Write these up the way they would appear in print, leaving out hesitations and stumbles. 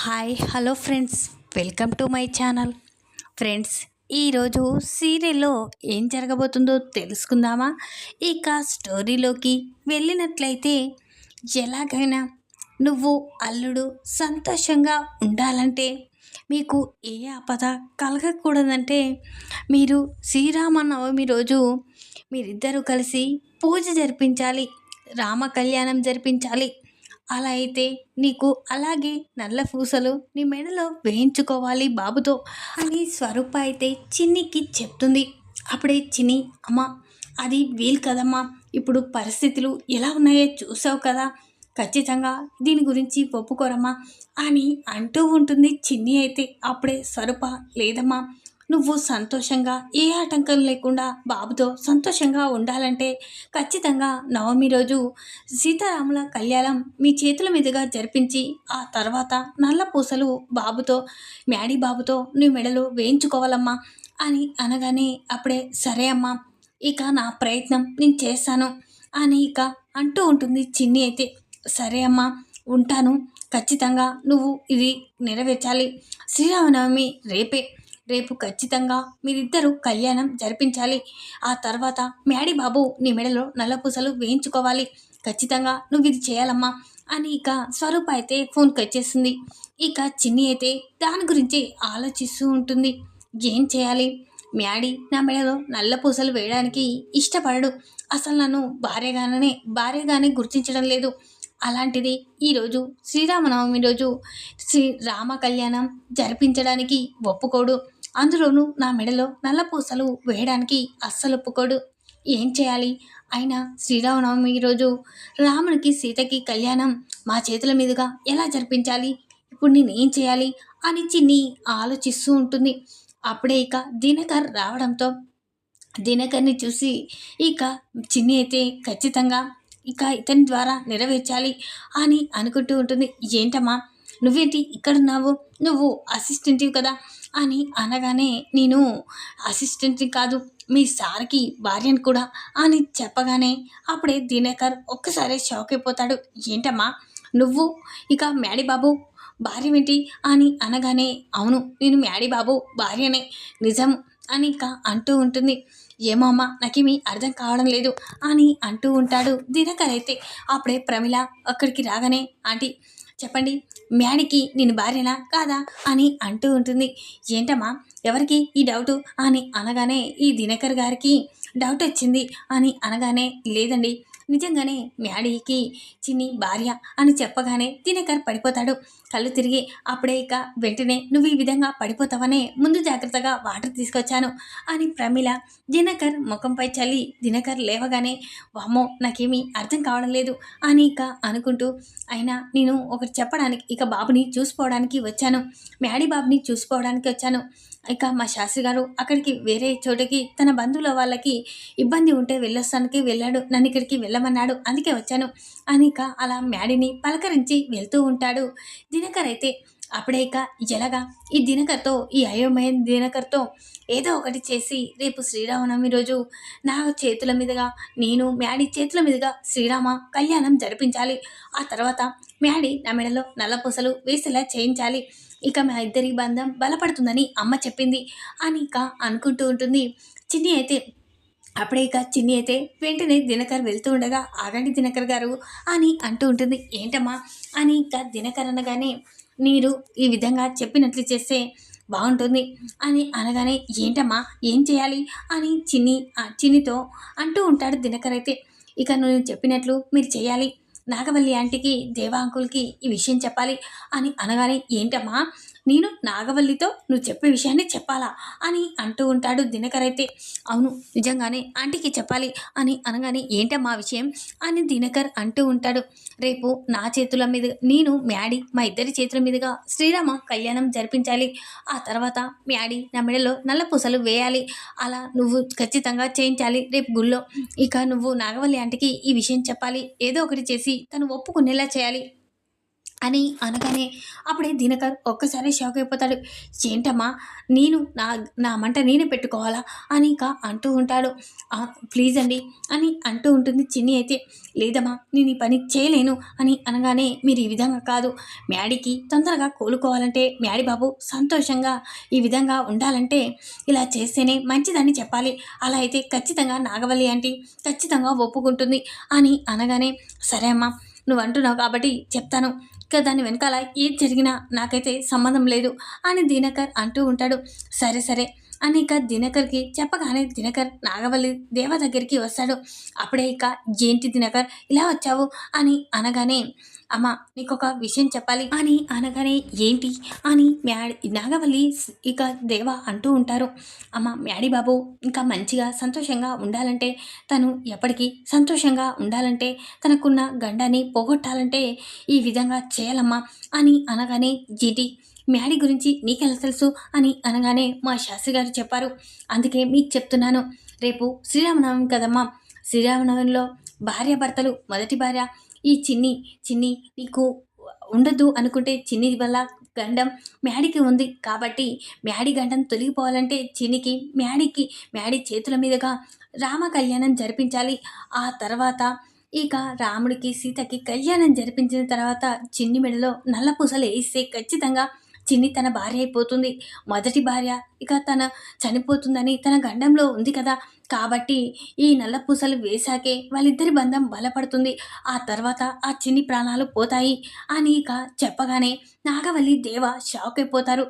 Hi hello friends, welcome to my channel. Friends, ఈరోజు సీరియల్లో ఏం జరగబోతుందో తెలుసుకుందామా? ఇక స్టోరీలోకి వెళ్ళినట్లయితే, ఎలాగైనా నువ్వు అల్లుడు సంతోషంగా ఉండాలంటే, మీకు ఏ ఆపద కలగకూడదంటే, మీరు శ్రీరామనవమి రోజు మీరిద్దరూ కలిసి పూజ జరిపించాలి, రామ కళ్యాణం జరిపించాలి. అలా అయితే నీకు అలాగే నల్ల పూసలు నీ మెడలో వేయించుకోవాలి బాబుతో అని స్వరూప అయితే చిన్నికి చెప్తుంది. అప్పుడే చిన్ని, అమ్మ అది వీలు కదమ్మా, ఇప్పుడు పరిస్థితులు ఎలా ఉన్నాయో చూసావు కదా, ఖచ్చితంగా దీని గురించి ఒప్పుకోరమ్మా అని అంటూ ఉంటుంది చిన్ని అయితే. అప్పుడే స్వరూప, లేదమ్మా, నువ్వు సంతోషంగా ఏ ఆటంకం లేకుండా బాబుతో సంతోషంగా ఉండాలంటే ఖచ్చితంగా నవమి రోజు సీతారాముల కళ్యాణం మీ చేతుల మీదుగా జరిపించి, ఆ తర్వాత నల్ల పూసలు బాబుతో, మ్యాడీ బాబుతో నీ మెడలో వేయించుకోవాలమ్మా అని అనగానే, అప్పుడే సరే అమ్మా, ఇక నా ప్రయత్నం నేను చేస్తాను అని ఇక అంటూ ఉంటుంది చిన్ని అయితే. సరే అమ్మా, ఉంటాను, ఖచ్చితంగా నువ్వు ఇది నెరవేర్చాలి. శ్రీరామనవమి రేపు ఖచ్చితంగా మీరిద్దరూ కళ్యాణం జరిపించాలి. ఆ తర్వాత మ్యాడీ బాబు నీ మెడలో నల్లపూసలు వేయించుకోవాలి. ఖచ్చితంగా నువ్వు ఇది చేయాలమ్మా అని ఇక స్వరూప అయితే ఫోన్కి వచ్చేసింది. ఇక చిన్ని అయితే దాని గురించి ఆలోచిస్తూ ఉంటుంది. ఏం చేయాలి? మ్యాడీ నా మెడలో నల్ల పూసలు వేయడానికి ఇష్టపడడు, అసలు నన్ను భార్యగానే గుర్తించడం లేదు. అలాంటిది ఈరోజు శ్రీరామనవమి రోజు శ్రీరామ కళ్యాణం జరిపించడానికి ఒప్పుకోడు, అందులోనూ నా మెడలో నల్ల పూసలు వేయడానికి అస్సలు ఒప్పుకోడు. ఏం చేయాలి? అయినా శ్రీరామనవమి రోజు రామునికి సీతకి కళ్యాణం మా చేతుల మీదుగా ఎలా జరిపించాలి? ఇప్పుడు నేనేం చేయాలి అని చిన్ని ఆలోచిస్తూ ఉంటుంది. అప్పుడే ఇక దినకర్ రావడంతో దినకర్ని చూసి ఇక చిన్ని అయితే ఖచ్చితంగా ఇక ఇతని ద్వారా నెరవేర్చాలి అని అనుకుంటూ ఉంటుంది. ఏంటమ్మా, నువ్వేంటి ఇక్కడున్నావు? నువ్వు అసిస్టెంట్వి కదా అని అనగానే, నేను అసిస్టెంట్ని కాదు, మీ సార్కి భార్యను కూడా అని చెప్పగానే అప్పుడే దినకర్ ఒక్కసారి షాక్ అయిపోతాడు. ఏంటమ్మా నువ్వు ఇక మ్యాడీ బాబు భార్యమేంటి అని అనగానే, అవును, నేను మ్యాడీ బాబు భార్యనే, నిజం అని ఇక అంటూ ఉంటుంది. ఏమో అమ్మ, నాకేమీ అర్థం కావడం లేదు అని అంటూ ఉంటాడు దినకర్ అయితే. అప్పుడే ప్రమిళ అక్కడికి రాగానే, ఆంటీ చెప్పండి, మ్యాడీకి నేను భార్యనా కాదా అని అంటూ ఉంటుంది. ఏంటమ్మా, ఎవరికి ఈ డౌటు అని అనగానే, ఈ దినకర్ గారికి డౌట్ వచ్చింది అని అనగానే, లేదండి, నిజంగానే మ్యాడీకి చిన్ని భార్య అని చెప్పగానే దినకర్ పడిపోతాడు, కళ్ళు తిరిగి. అప్పుడే ఇక వెంటనే, నువ్వు ఈ విధంగా పడిపోతావనే ముందు జాగ్రత్తగా వాటర్ తీసుకొచ్చాను అని ప్రమిళ దినకర్ ముఖంపై చల్లి, దినకర్ లేవగానే, వామ్మో, నాకేమీ అర్థం కావడం లేదు అని ఇక అనుకుంటూ, అయినా నేను ఒకటి చెప్పడానికి, ఇక బాబుని చూసుకోవడానికి వచ్చాను, మ్యాడీ బాబుని చూసుకోవడానికి వచ్చాను. ఇక మా శాస్త్రి గారు అక్కడికి వేరే చోటకి తన బంధువుల వాళ్ళకి ఇబ్బంది ఉంటే వెళ్ళొస్తానికి వెళ్ళాడు, నన్ను ఇక్కడికి వెళ్ళమన్నాడు, అందుకే వచ్చాను అని ఇక అలా మ్యాడీని పలకరించి వెళ్తూ ఉంటాడు దినకర్ అయితే. అప్పుడే ఇక ఎలాగా ఈ దినకర్తో, ఈ అయోమయ దినకర్తో ఏదో ఒకటి చేసి రేపు శ్రీరామనవమి రోజు నా చేతుల మీదుగా, నేను మ్యాడీ చేతుల మీదుగా శ్రీరామ కళ్యాణం జరిపించాలి. ఆ తర్వాత మ్యాడీ నా మెడలో నల్లపూసలు వేసేలా చేయించాలి. ఇక మా ఇద్దరి బంధం బలపడుతుందని అమ్మ చెప్పింది అని ఇక అనుకుంటూ ఉంటుంది చిన్ని అయితే. అప్పుడే ఇక చిన్ని అయితే వెంటనే దినకర్ వెళ్తూ ఉండగా, ఆగండి దినకర్ గారు అని అంటూ ఉంటుంది. ఏంటమ్మా అని ఇక దినకర్ అనగానే, మీరు ఈ విధంగా చెప్పినట్లు చేస్తే బాగుంటుంది అని అనగానే, ఏంటమ్మా ఏం చేయాలి అని చిన్నితో అంటూ ఉంటాడు దినకర్ అయితే. ఇక నువ్వు చెప్పినట్లు మీరు చేయాలి, నాగవల్లి ఆంటీకి, దేవా అంకుల్కి ఈ విషయం చెప్పాలి అని అనగానే, ఏంటమ్మా నేను నాగవల్లితో నువ్వు చెప్పే విషయాన్ని చెప్పాలా అని అంటూ ఉంటాడు దినకర్ అయితే. అవును, నిజంగానే ఆంటీకి చెప్పాలి అని అనగానే, ఏంటమ్మా విషయం అని దినకర్ అంటూ ఉంటాడు. రేపు నా చేతుల మీద, నేను మ్యాడీ మా ఇద్దరి చేతుల మీదుగా శ్రీరామ కళ్యాణం జరిపించాలి. ఆ తర్వాత మ్యాడీ నా మెడలో నల్ల పూసలు వేయాలి, అలా నువ్వు ఖచ్చితంగా చేయించాలి రేపు గుళ్ళో. ఇక నువ్వు నాగవల్లి ఆంటీకి ఈ విషయం చెప్పాలి, ఏదో ఒకటి చేసి తను ఒప్పుకునేలా చేయాలి అని అనగానే అప్పుడే దినకర్ ఒక్కసారి షాక్ అయిపోతాడు. ఏంటమ్మా, నేను నా నా మంట నేనే పెట్టుకోవాలా అని ఇక అంటూ ఉంటాడు. ప్లీజ్ అండి అని అంటూ ఉంటుంది చిన్ని అయితే. లేదమ్మా, నేను ఈ పని చేయలేను అని అనగానే, మీరు ఈ విధంగా కాదు, మ్యాడీకి తొందరగా కోలుకోవాలంటే, మ్యాడీ బాబు సంతోషంగా ఈ విధంగా ఉండాలంటే ఇలా చేస్తేనే మంచిదని చెప్పాలి. అలా అయితే ఖచ్చితంగా నాగవల్లి ఆంటీ ఖచ్చితంగా ఒప్పుకుంటుంది అని అనగానే, సరే అమ్మా, నువ్వు అంటున్నావు కాబట్టి చెప్తాను, ఇక దాని వెనకాల ఏది జరిగినా నాకైతే సంబంధం లేదు అని దినకర్ అంటూ ఉంటాడు. సరే సరే అని ఇక దినకర్కి చెప్పగానే దినకర్ నాగవల్లి దేవ దగ్గరికి వస్తాడు. అప్పుడే ఇక, ఏంటి దినకర్ ఇలా వచ్చావు అని అనగానే, అమ్మ నీకొక విషయం చెప్పాలి అని అనగానే, ఏంటి అని నాగవల్లి ఇక దేవ అంటూ ఉంటారు. అమ్మ, మ్యాడీ బాబు ఇంకా మంచిగా సంతోషంగా ఉండాలంటే, తను ఎప్పటికీ సంతోషంగా ఉండాలంటే, తనకున్న గండాన్ని పోగొట్టాలంటే ఈ విధంగా చేయాలమ్మా అని అనగానే, జీటి మ్యాడీ గురించి నీకెలా తెలుసు అని అనగానే, మా శాస్త్రి గారు చెప్పారు, అందుకే మీకు చెప్తున్నాను. రేపు శ్రీరామనవమి కదమ్మా, శ్రీరామనవమిలో భార్యాభర్తలు మొదటి భార్య ఈ చిన్ని చిన్ని నీకు ఉండదు అనుకుంటే, చిన్ని వల్ల గండం మ్యాడీకి ఉంది కాబట్టి, మ్యాడీ గండం తొలగిపోవాలంటే చిన్నికి మ్యాడీ చేతుల మీదుగా రామ కళ్యాణం జరిపించాలి. ఆ తర్వాత ఇక రాముడికి సీతకి కళ్యాణం జరిపించిన తర్వాత చిన్ని మెడలో నల్ల పూసలు వేస్తే ఖచ్చితంగా చిన్ని తన భార్య అయిపోతుంది. మొదటి భార్య ఇక తన చనిపోతుందని తన గండంలో ఉంది కదా, కాబట్టి ఈ నల్ల పూసలు వేశాకే వాళ్ళిద్దరి బంధం బలపడుతుంది. ఆ తర్వాత ఆ చిన్ని ప్రాణాలు పోతాయి అని ఇక చెప్పగానే నాగవల్లి దేవ షాక్ అయిపోతారు.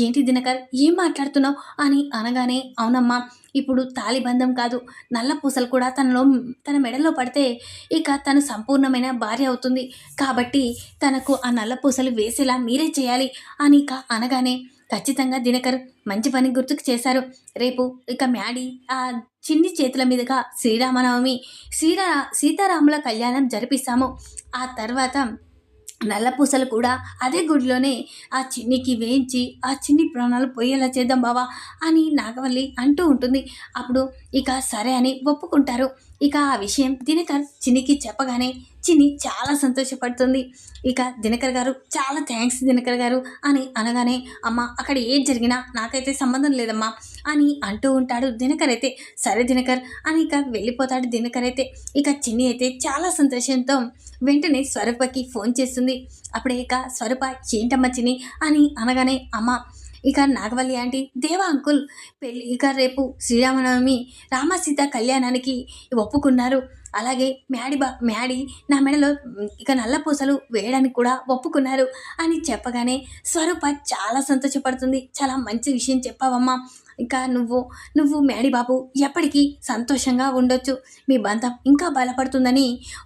ఏంటి దినకర్, ఏం మాట్లాడుతున్నావు అని అనగానే, అవునమ్మా, ఇప్పుడు తాలిబంధం కాదు, నల్ల పూసలు కూడా తన మెడలో పడితే ఇక తను సంపూర్ణమైన భార్య అవుతుంది. కాబట్టి తనకు ఆ నల్ల పూసలు వేసేలా మీరే చేయాలి అని ఇక అనగానే, ఖచ్చితంగా దినకర్ మంచి పని గుర్తుకు చేశారు. రేపు ఇక మ్యాడీ ఆ చిన్ని చేతుల మీదుగా శ్రీరామనవమి సీతారాముల కళ్యాణం జరిపిస్తాము. ఆ తర్వాత నల్ల పూసలు కూడా అదే గుడిలోనే ఆ చిన్నికి వేయించి ఆ చిన్ని ప్రాణాలు పోయేలా చేద్దాం బావా అని నాగవల్లి అంటూ ఉంటుంది. అప్పుడు ఇక సరే అని ఒప్పుకుంటారు. ఇక ఆ విషయం దినకర్ చిన్నికి చెప్పగానే చిన్ని చాలా సంతోషపడుతుంది. ఇక దినకర్ గారు, చాలా థ్యాంక్స్ దినకర్ గారు అని అనగానే, అమ్మ అక్కడ ఏం జరిగినా నాకైతే సంబంధం లేదమ్మా అని అంటూ ఉంటాడు దినకర్ అయితే. సరే దినకర్ అని ఇక వెళ్ళిపోతాడు దినకర్ అయితే. ఇక చిన్ని అయితే చాలా సంతోషంతో వెంటనే స్వరూపకి ఫోన్ చేస్తుంది. అప్పుడే ఇక స్వరూప, ఏంటమ్మా చిన్ని అని అనగానే, అమ్మ ఇక నాగవల్లి ఆంటీ, దేవా అంకుల్ పెళ్ళి ఇక రేపు శ్రీరామనవమి రామసీత కళ్యాణానికి ఒప్పుకున్నారు. అలాగే మ్యాడీ నా మెడలో ఇక నల్ల పూసలు వేయడానికి కూడా ఒప్పుకున్నారు అని చెప్పగానే స్వరూప చాలా సంతోషపడుతుంది. చాలా మంచి విషయం చెప్పావమ్మా, ఇంకా నువ్వు మ్యాడీ బాబు ఎప్పటికీ సంతోషంగా ఉండొచ్చు, మీ బంధం ఇంకా బలపడుతుందని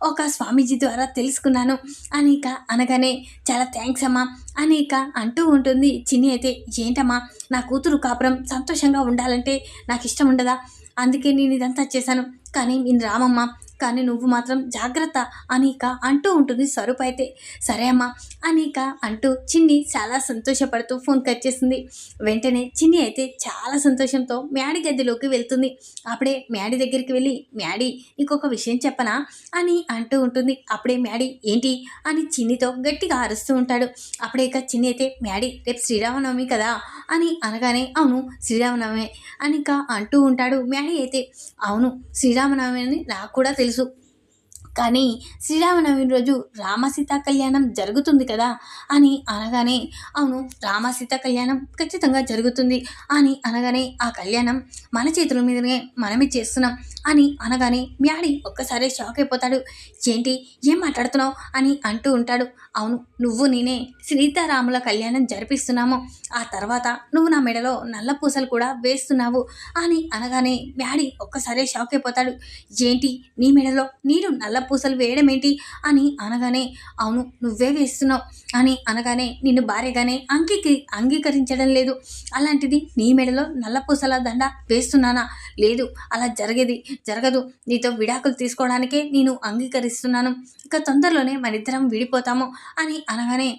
ఒక స్వామీజీ ద్వారా తెలుసుకున్నాను అని ఇక అనగానే, చాలా థ్యాంక్స్ అమ్మా అని ఇక అంటూ ఉంటుంది చిన్ని అయితే. ఏంటమ్మా, నా కూతురు కాపురం సంతోషంగా ఉండాలంటే నాకు ఇష్టం ఉండదా, అందుకే నేను ఇదంతా చేశాను, కానీ నేను రామమ్మ, కానీ నువ్వు మాత్రం జాగ్రత్త అని ఇక అంటూ ఉంటుంది స్వరూప్ అయితే. సరే అమ్మా అని ఇక అంటూ చిన్ని చాలా సంతోషపడుతూ ఫోన్ కట్ చేస్తుంది. వెంటనే చిన్ని అయితే చాలా సంతోషంతో మ్యాడీ గదిలోకి వెళ్తుంది. అప్పుడే మ్యాడీ దగ్గరికి వెళ్ళి, మ్యాడీ నీకొక విషయం చెప్పనా అని అంటూ ఉంటుంది. అప్పుడే మ్యాడీ ఏంటి అని చిన్నితో గట్టిగా అరుస్తూ ఉంటాడు. అప్పుడే ఇక చిన్ని అయితే, మ్యాడీ రేపు శ్రీరామనవమి కదా అని అనగానే, అవును శ్రీరామనవమి అని ఇక అంటూ ఉంటాడు. మ్యాడీ అయితే, అవును శ్రీరామనవమి అని నాకు కూడా తెలుసు, కానీ శ్రీరామనవమి రోజు రామసీత కళ్యాణం జరుగుతుంది కదా అని అనగానే, అవును రామసీత కళ్యాణం ఖచ్చితంగా జరుగుతుంది అని అనగానే, ఆ కళ్యాణం మన చేతుల మీదనే మనమే చేస్తున్నాం అని అనగానే మ్యాడీ ఒక్కసారి షాక్ అయిపోతాడు. ఏంటి, ఏం మాట్లాడుతున్నావు అని అంటూ ఉంటాడు. అవును, నేనే సీతారాముల కళ్యాణం జరిపిస్తున్నాము, ఆ తర్వాత నువ్వు నా మెడలో నల్ల పూసలు కూడా వేస్తున్నావు అని అనగానే మ్యాడీ ఒక్కసారి షాక్ అయిపోతాడు. ఏంటి, నీ మెడలో నేను నల్ల పూసలు వేయడం ఏంటి అని అనగానే, అవును నువ్వే వేస్తున్నావు అని అనగానే, నిన్ను భార్యగానే అంగీకరించడం లేదు, అలాంటిది నీ మెడలో నల్ల పూసల దండ వేస్తున్నానా, లేదు అలా జరగదు, నీతో విడాకులు తీసుకోవడానికే నేను అంగీకరిస్తున్నాను, ఇక తొందరలోనే మనిద్దరం విడిపోతాము అని అనగానే,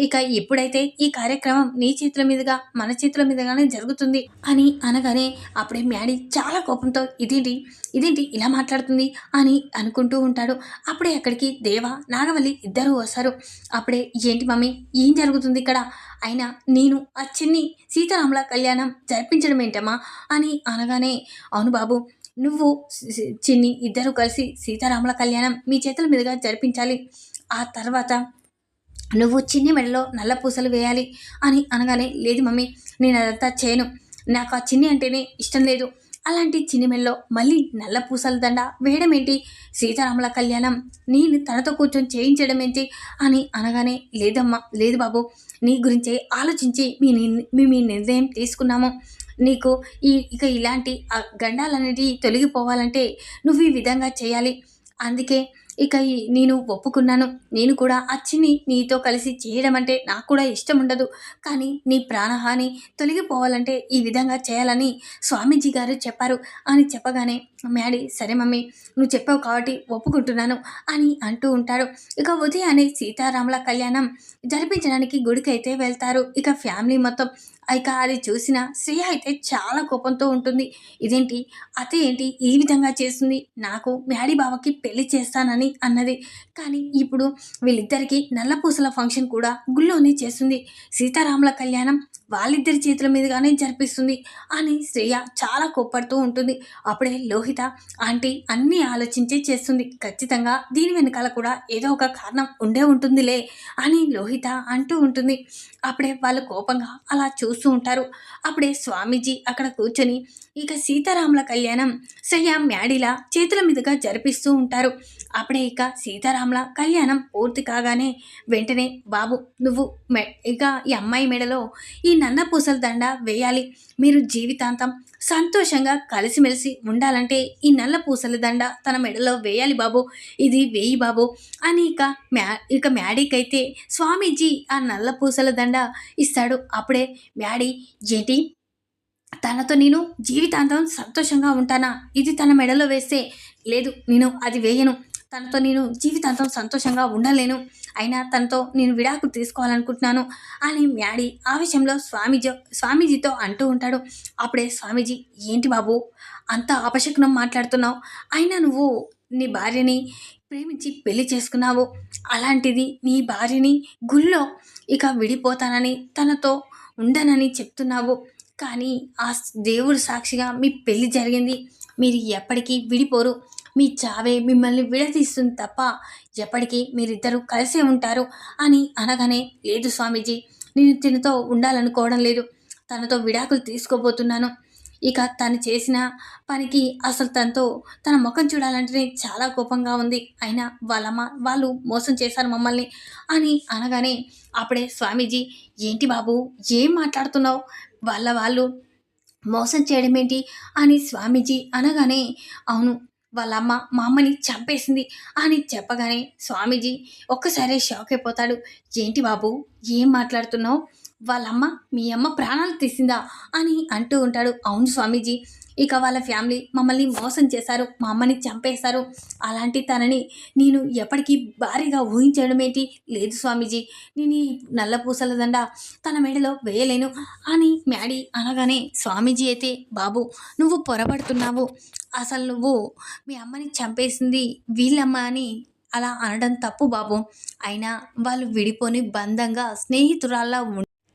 ఇక ఎప్పుడైతే ఈ కార్యక్రమం నీ చేతుల మీదుగా మన చేతుల మీదుగానే జరుగుతుంది అని అనగానే, అప్పుడే మ్యాడీ చాలా కోపంతో, ఇదేంటి ఇలా మాట్లాడుతుంది అని అనుకుంటూ ఉంటాడు. అప్పుడే అక్కడికి దేవ నాగవల్లి ఇద్దరూ వస్తారు. అప్పుడే ఏంటి మమ్మీ ఏం జరుగుతుంది ఇక్కడ? అయినా నేను ఆ చిన్ని సీతారాముల కళ్యాణం జరిపించడం ఏంటమ్మా అని అనగానే, అవును బాబు, నువ్వు చిన్ని ఇద్దరు కలిసి సీతారాముల కళ్యాణం మీ చేతుల మీదుగా జరిపించాలి. ఆ తర్వాత నువ్వు చిన్ని మెడలో నల్ల పూసలు వేయాలి అని అనగానే, లేదు మమ్మీ, నేను అదంతా చేయను. నాకు ఆ చిన్ని అంటేనే ఇష్టం లేదు. అలాంటి చిన్ని మెడలో మళ్ళీ నల్ల పూసల దండ వేయడం ఏంటి? సీతారాముల కళ్యాణం నేను తనతో కూర్చొని చేయించడం ఏంటి అని అనగానే, లేదమ్మా, లేదు బాబు, నీ గురించే ఆలోచించి మీ నిర్ణయం తీసుకున్నాము. నీకు ఇక ఇలాంటి గండాలనేటివి తొలగిపోవాలంటే నువ్వు ఈ విధంగా చేయాలి. అందుకే ఇక నేను ఒప్పుకున్నాను. నేను కూడా అచ్చిని నీతో కలిసి చేయడం అంటే నాకు కూడా ఇష్టం ఉండదు. కానీ నీ ప్రాణహాని తొలగిపోవాలంటే ఈ విధంగా చేయాలని స్వామీజీ గారు చెప్పారు అని చెప్పగానే, మ్యాడీ సరే మమ్మీ, నువ్వు చెప్పావు కాబట్టి ఒప్పుకుంటున్నాను అని అంటూ ఉంటాడు. ఇక ఉదయాన్నే సీతారాముల కళ్యాణం జరిపించడానికి గుడికైతే వెళ్తారు. ఇక ఫ్యామిలీ మొత్తం. ఇక అది చూసిన శ్రేయ అయితే చాలా కోపంతో ఉంటుంది. ఇదేంటి అత్త, ఏంటి ఈ విధంగా చేస్తుంది? నాకు మ్యాడీ బావకి పెళ్లి చేస్తానని అన్నది, కానీ ఇప్పుడు వీళ్ళిద్దరికీ నల్లపూసల ఫంక్షన్ కూడా గుళ్ళోనే చేస్తుంది. సీతారాముల కళ్యాణం వాళ్ళిద్దరి చేతుల మీదుగానే జరిపిస్తుంది అని శ్రేయ చాలా కోప్పడుతూ ఉంటుంది. అప్పుడే లోహిత, ఆంటీ అన్నీ ఆలోచించే చేస్తుంది, ఖచ్చితంగా దీని వెనకాల కూడా ఏదో ఒక కారణం ఉండే ఉంటుందిలే అని లోహిత అంటూ ఉంటుంది. అప్పుడే వాళ్ళు కోపంగా అలా చూస్తూ ఉంటారు. అప్పుడే స్వామీజీ అక్కడ కూర్చొని ఇక సీతారాముల కళ్యాణం శ్రేయ మ్యాడీలా చేతుల మీదుగా జరిపిస్తూ ఉంటారు. అప్పుడే ఇక సీతారాముల కళ్యాణం పూర్తి కాగానే వెంటనే, బాబు నువ్వు ఇక ఈ అమ్మాయి మెడలో ఈ నన్న పూసల దండ వేయాలి. మీరు జీవితాంతం సంతోషంగా కలిసిమెలిసి ఉండాలంటే ఈ నల్ల పూసల దండ తన మెడలో వేయాలి బాబు, ఇది వేయి బాబు అని ఇక మ్యాడీకైతే స్వామీజీ ఆ నల్ల పూసల దండ ఇస్తాడు. అప్పుడే మ్యాడీ, ఏంటి తనతో నేను జీవితాంతం సంతోషంగా ఉంటానా? ఇది తన మెడలో వేస్తే, లేదు నేను అది వేయను, తనతో నేను జీవితాంతం సంతోషంగా ఉండలేను, అయినా తనతో నేను విడాకులు తీసుకోవాలనుకుంటున్నాను అని మ్యాడీ ఆ విషయంలో స్వామీజీతో అంటూ ఉంటాడు. అప్పుడే స్వామీజీ, ఏంటి బాబు అంత అపశకునం మాట్లాడుతున్నావు? అయినా నువ్వు నీ భార్యని ప్రేమించి పెళ్లి చేసుకున్నావు, అలాంటిది నీ భార్యని గుళ్ళో ఇక విడిపోతానని తనతో ఉండనని చెప్తున్నావు, కానీ ఆ దేవుడు సాక్షిగా మీ పెళ్లి జరిగింది, మీరు ఎప్పటికీ విడిపోరు, మీ చావే మిమ్మల్ని విడదీస్తుంది తప్ప ఎప్పటికీ మీరిద్దరూ కలిసే ఉంటారు అని అనగానే, లేదు స్వామీజీ, నేను తనతో ఉండాలనుకోవడం లేదు, తనతో విడాకులు తీసుకోబోతున్నాను. ఇక తను చేసిన పనికి అసలు తన ముఖం చూడాలంటేనే చాలా కోపంగా ఉంది, అయినా వాళ్ళు మోసం చేశారు మమ్మల్ని అని అనగానే, అప్పుడే స్వామీజీ, ఏంటి బాబు ఏం మాట్లాడుతున్నావు? వాళ్ళు మోసం చేయడం ఏంటి అని స్వామీజీ అనగానే, అవును, వాళ్ళమ్మ మా అమ్మని చంపేసింది అని చెప్పగానే స్వామీజీ ఒక్కసారే షాక్ అయిపోతాడు. ఏంటి బాబు ఏం మాట్లాడుతున్నావు? వాళ్ళమ్మ మీ అమ్మ ప్రాణాలు తీసిందా అని అంటూ ఉంటాడు. అవును స్వామీజీ, ఇక వాళ్ళ ఫ్యామిలీ మమ్మల్ని మోసం చేశారు, మా అమ్మని చంపేశారు, అలాంటి తనని నేను ఎప్పటికీ భారీగా ఊహించడం ఏంటి? లేదు స్వామీజీ, నేను ఈ నల్ల పూసల దండ తన మెడలో వేయలేను అని మ్యాడీ అనగానే, స్వామీజీ అయితే, బాబు నువ్వు పొరపడుతున్నావు, అసలు నువ్వు మీ అమ్మని చంపేసింది వీళ్ళమ్మ అని అలా అనడం తప్పు బాబు, అయినా వాళ్ళు విడిపోని బంధంగా స్నేహితురాల్లా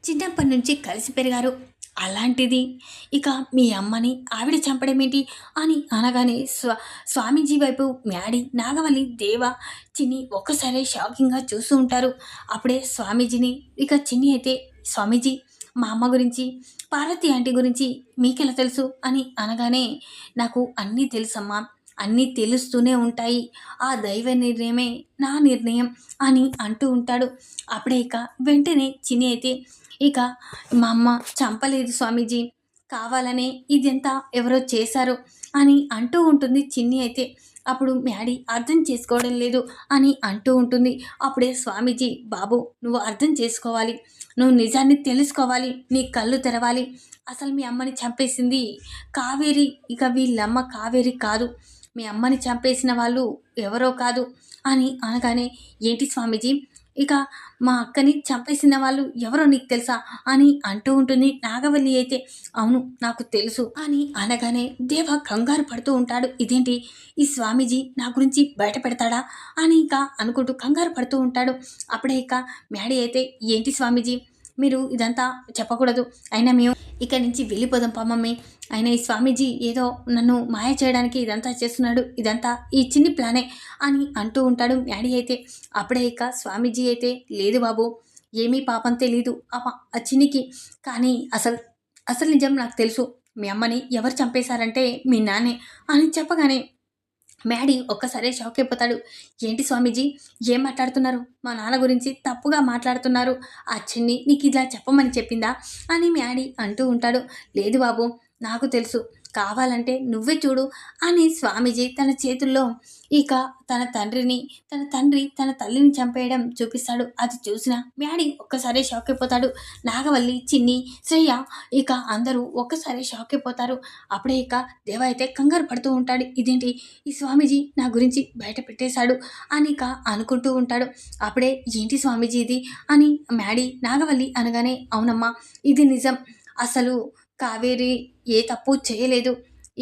చిన్నప్పటి నుంచి కలిసి పెరిగారు, అలాంటిది ఇక మీ అమ్మని ఆవిడ చంపడం ఏంటి అని అనగానే స్వామీజీ వైపు మ్యాడీ, నాగవల్లి, దేవ, చిన్ని ఒక్కసారి షాకింగ్గా చూస్తూ ఉంటారు. అప్పుడే స్వామీజీని ఇక చిన్ని అయితే, స్వామీజీ మా అమ్మ గురించి, పార్వతి ఆంటీ గురించి మీకెలా తెలుసు అని అనగానే, నాకు అన్నీ తెలుసమ్మా, అన్నీ తెలుస్తూనే ఉంటాయి, ఆ దైవ నిర్ణయమే నా నిర్ణయం అని అంటూ ఉంటాడు. అప్పుడే ఇక వెంటనే చిన్ని అయితే, ఇక మా అమ్మ చంపలేదు స్వామీజీ, కావాలనే ఇదంతా ఎవరో చేశారు అని అంటూ ఉంటుంది చిన్ని అయితే. అప్పుడు మ్యాడీ అర్థం చేసుకోవడం లేదు అని అంటూ ఉంటుంది. అప్పుడే స్వామీజీ, బాబు నువ్వు అర్థం చేసుకోవాలి, నువ్వు నిజాన్ని తెలుసుకోవాలి, నీ కళ్ళు తెరవాలి, అసలు మీ అమ్మని చంపేసింది కావేరి, ఇక వీళ్ళమ్మ కావేరి కాదు, మీ అమ్మని చంపేసిన వాళ్ళు ఎవరో కాదు అని అనగానే, ఏంటి స్వామీజీ ఇక మా అక్కని చంపేసిన వాళ్ళు ఎవరో నీకు తెలుసా అని అంటూ ఉంటుంది. నాగవల్లి అయితే అవును నాకు తెలుసు అని అనగానే దేవ కంగారు పడుతూ ఉంటాడు. ఇదేంటి ఈ స్వామీజీ నా గురించి బయట పెడతాడా అని ఇక అనుకుంటూ కంగారు పడుతూ ఉంటాడు. అప్పుడే ఇక మ్యాడీ అయితే ఏంటి స్వామీజీ మీరు ఇదంతా చెప్పకూడదు, అయినా మేము ఇక్కడి నుంచి వెళ్ళిపోదాం మమ్మీ, అయినా ఈ స్వామీజీ ఏదో నన్ను మాయ చేయడానికి ఇదంతా చేస్తున్నాడు, ఇదంతా ఈ చిన్ని ప్లానే అని అంటూ ఉంటాడు మ్యాడీ అయితే. అప్పుడే ఇక స్వామీజీ అయితే లేదు బాబు ఏమీ పాపం తెలీదు ఆ చిన్నికి, కానీ అసలు అసలు నిజం నాకు తెలుసు, మీ అమ్మని ఎవరు చంపేశారంటే మీ నాన్నే అని చెప్పగానే మ్యాడీ ఒక్కసారే షాక్ అయిపోతాడు. ఏంటి స్వామీజీ ఏం మాట్లాడుతున్నారు, మా నాన్న గురించి తప్పుగా మాట్లాడుతున్నారు, ఆ చిన్ని నీకు ఇలా చెప్పమని చెప్పిందా అని మ్యాడీ అంటూ ఉంటాడు. లేదు బాబు నాకు తెలుసు, కావాలంటే నువ్వే చూడు అని స్వామీజీ తన చేతుల్లో ఇక తన తండ్రి తన తల్లిని చంపేయడం చూపిస్తాడు. అది చూసిన మ్యాడీ ఒక్కసారి షాక్ అయిపోతాడు. నాగవల్లి చిన్ని శ్రేయ ఇక అందరూ ఒక్కసారి షాక్ అయిపోతారు. అప్పుడే ఇక దేవ అయితే కంగారు పడుతూ ఉంటాడు. ఇదేంటి ఈ స్వామీజీ నా గురించి బయట పెట్టేశాడు అని ఇక అనుకుంటూ ఉంటాడు. అప్పుడే ఏంటి స్వామీజీ ఇది అని మ్యాడీ నాగవల్లి అనగానే అవునమ్మా ఇది నిజం, అసలు కావేరి ఏ తప్పు చేయలేదు,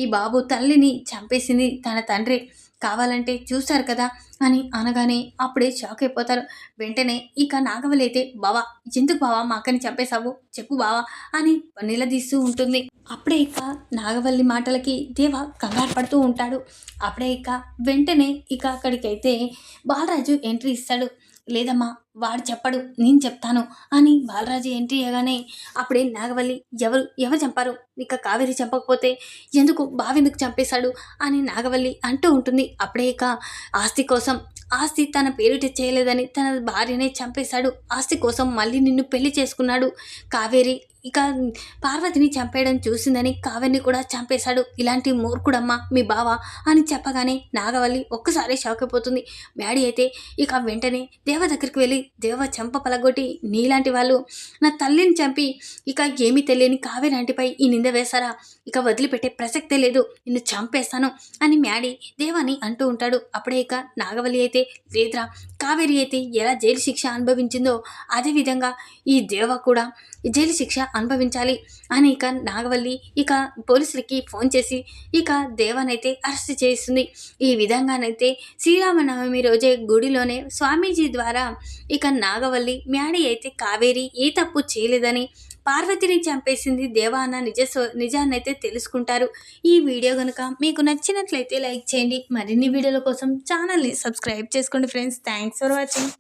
ఈ బాబు తల్లిని చంపేసింది తన తండ్రి, కావాలంటే చూశారు కదా అని అనగానే అప్పుడే షాక్ అయిపోతారు. వెంటనే ఇక నాగవల్లి అయితే బావా ఎందుకు బావా మా అక్కని చంపేశావు చెప్పు బావా అని నిలదీస్తూ ఉంటుంది. అప్పుడే ఇక నాగవల్లి మాటలకి దేవ కంగారు పడుతూ ఉంటాడు. అప్పుడే ఇక వెంటనే ఇక అక్కడికైతే బాలరాజు ఎంట్రీ ఇస్తాడు. లేదమ్మా వాడు చెప్పడు నేను చెప్తాను అని బాలరాజు ఎంట్రీ ఇవ్వగానే అప్పుడే నాగవల్లి ఎవరు చంపారు, ఇక కావేరి చంపకపోతే ఎందుకు బావెందుకు చంపేశాడు అని నాగవల్లి అంటూ ఉంటుంది. అప్పుడే ఇక ఆస్తి కోసం, ఆస్తి తన పేరిట చేయలేదని తన భార్యనే చంపేశాడు, ఆస్తి కోసం మళ్ళీ నిన్ను పెళ్లి చేసుకున్నాడు, కావేరి ఇక పార్వతిని చంపేయడం చూసిందని కావేరిని కూడా చంపేశాడు, ఇలాంటి మూర్ఖుడమ్మా మీ బావ అని చెప్పగానే నాగవల్లి ఒక్కసారి షాక్ అయిపోతుంది. మ్యాడీ అయితే ఇక వెంటనే దేవ దగ్గరికి వెళ్ళి దేవ చెంప పలగొట్టి నీలాంటి వాళ్ళు నా తల్లిని చంపి ఇక ఏమీ తెలియని కావేరి ఆంటీపై ఈ నింద వేశారా, ఇక వదిలిపెట్టే ప్రసక్తే లేదు, నిన్ను చంపేస్తాను అని మ్యాడీ దేవాని అంటూ ఉంటాడు. అప్పుడే ఇక నాగవల్లి అయితే లేదురా, కావేరి అయితే ఎలా జైలు శిక్ష అనుభవించిందో అదేవిధంగా ఈ దేవ కూడా జైలు శిక్ష అనుభవించాలి అని ఇక నాగవల్లి ఇక పోలీసులకి ఫోన్ చేసి ఇక దేవానైతే అరెస్ట్ చేస్తుంది. ఈ విధంగానైతే శ్రీరామనవమి రోజే గుడిలోనే స్వామీజీ ద్వారా ఇక నాగవల్లి మ్యాడీ అయితే కావేరి ఏ తప్పు చేయలేదని పార్వతిని చంపేసింది దేవా అన్న నిజాన్నైతే తెలుసుకుంటారు. ఈ వీడియో కనుక మీకు నచ్చినట్లయితే లైక్ చేయండి, మరిన్ని వీడియోల కోసం ఛానల్ని సబ్స్క్రైబ్ చేసుకోండి ఫ్రెండ్స్. Thanks for watching.